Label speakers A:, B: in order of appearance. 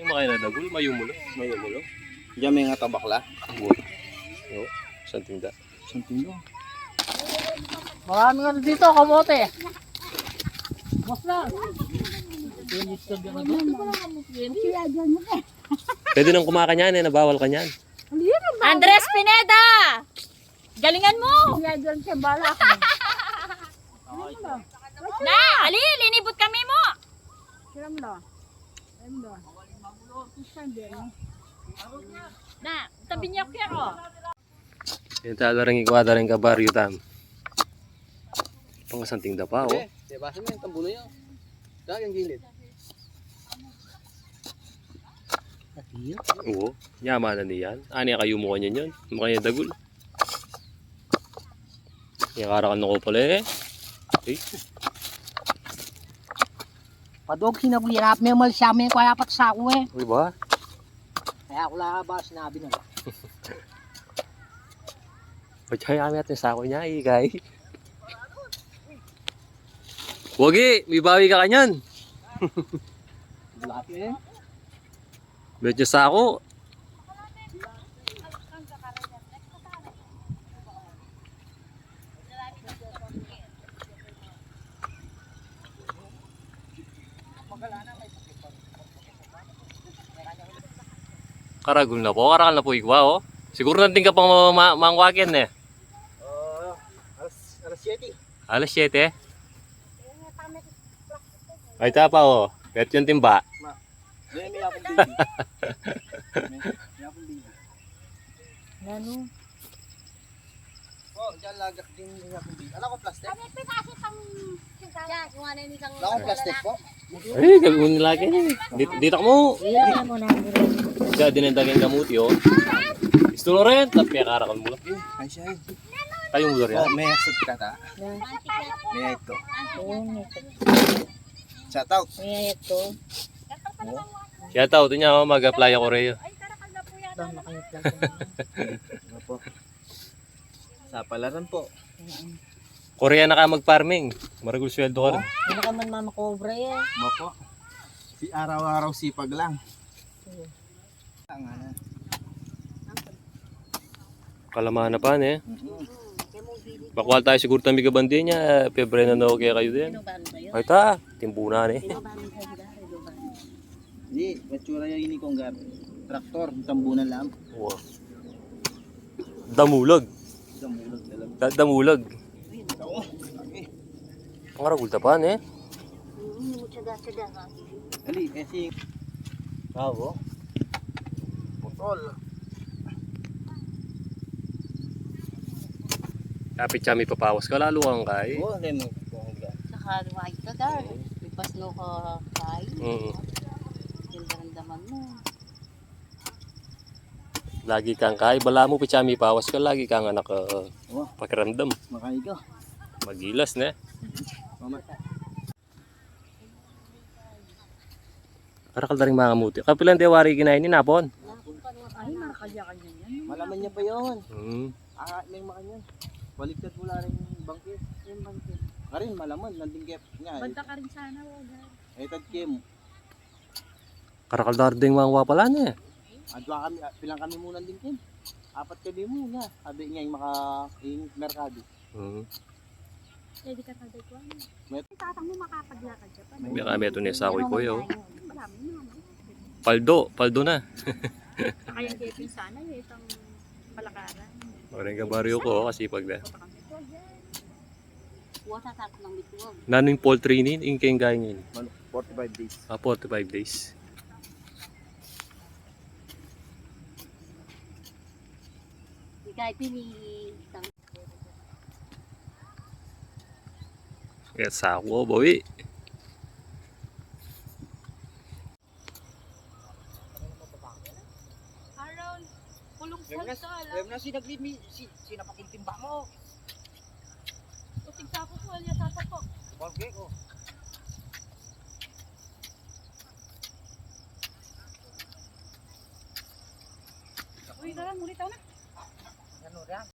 A: Kumakain na dagol, mayumulo.
B: Mayumulo. Diyan may nga tabakla.
A: Yo, santinda.
B: Santindo.
C: Maraming ano dito, kamote. Mas na.
A: Pwede nang kumakanyan eh, nabawal ka niyan.
D: Andres Pineda! Galingan mo! Na! Ali! Linibot kami mo! Na! Tabi niya ko.
A: Yan talo rin ikwada rin ka baryo tam. Pangasanting da pa, oh.
B: Diba, sa mga tambuno yun. Dahil ang gilid.
A: Oo, yaman na niyan. Ani kayo mukha niyan yun. Mukha niya dagol. Yakarakan ko pala eh. Okay.
C: Padog sinabuyarap may mal siya may kwalapat sa ako eh.
A: Uy ba?
C: Kaya ako lang ba sinabi na.
A: Ba't kaya kami natin sako niya, ikay? Wagi, may bawi ka kanyan.
B: Laki eh.
A: Medyo sako. Karagul na po, karakal na po ikwa, oh. Siguro natin ka pang mangwakin eh.
B: Alas 7.
A: Alas 7. Ay tapa, oh. Pet yung timba.
B: Diyan may yapong baby. May yapong baby.
C: Ano?
B: Oh, diyan lagak din may yapong baby. Alam ko plastic?
D: Kami pinasi pang... Yan, kung ano yung isang...
B: Alam ko plastic po?
A: Ay, gagawin nila akin eh. Dito ka mo.
C: Ilan mo na.
A: Kaya dinendagin kamuti, oh. Gusto mo rin, tapi karakal mo lang.
B: Ay siya eh.
A: Kayong lugar yan.
B: Oh, may asot ka ta. May ito. Shout out.
C: May ito.
A: Shout out niya ako, mag-apply ako rin.
D: Ay, karakal na po yan.
C: Tama kayo plan.
B: Ano po? Sa palaran po.
A: Korea na ka mag-farming. Maragul sweldo ka rin.
C: Hindi ka man mama cobra eh.
B: Mo po. Si araw-araw sipag lang.
A: Kalamahan na pa, eh. Bakwal tayo siguro tayo gabandi niya. Pebre na na okay kayo din. Ay ta, timbunan eh.
B: Hindi, matsura yung ini kong gabi. Traktor, tambunan lang.
A: Wow. Damulag.
B: Damulag talaga.
A: Damulag.
B: Oo, laki.
A: Ang karagul tapan eh.
B: Ali, kasi...
A: Ako.
B: Putol.
A: Kapit siya may papawas ka, lalo kang kay.
B: Oo, hindi mo.
D: Nakaluwag ka, Dar. Pipas no ka kay. Ganda-gandaman mo.
A: Lagi kang kay, bala mo pitsa may pawas ka, lagi kang anak
B: Oh,
A: pakiramdam.
B: makain ka.
A: Magilas na.
B: Mama.
A: Karakal na rin mga kamuti. Kapilang dewari kinain ni Napon.
D: Ay, makakalyakan yan.
B: Malaman niya pa yun.
A: Hmm.
B: May makanyan. Baligtad mo lang rin yung bangkit.
D: Yung bangkit.
B: Karin, malaman. Nanding kep niya.
D: Banta ka rin sana, Wagar.
B: Etad kim.
A: Karakal na rin mga wapala niya.
B: Adwa kami, pilang kami muna din kim. 4 kami muna. Sabi niya yung yung merkado.
D: Pwede ka taday ko.
B: Met.
D: Tatang mo makapaglakad siya pa.
A: May kami ito niya sa ako'y ko yo.
D: Marami naman.
A: Paldo na.
D: Kaya kepin sana yung itong palakaran.
A: Maring kabaryo ko kasi pag na.
D: Huwag sa sakot ng bituwag.
A: Naning poultry nin, ingkeng gayngin.
B: 45 days.
A: 45 days.
D: Kahit pili.
A: Kaya sa ako, bawi.
D: Around, pulong
B: Wala
D: salta.
B: na si naglimi, sinapaking timba mo.
D: Puting tapo po, alya tata po.
B: Balke ko.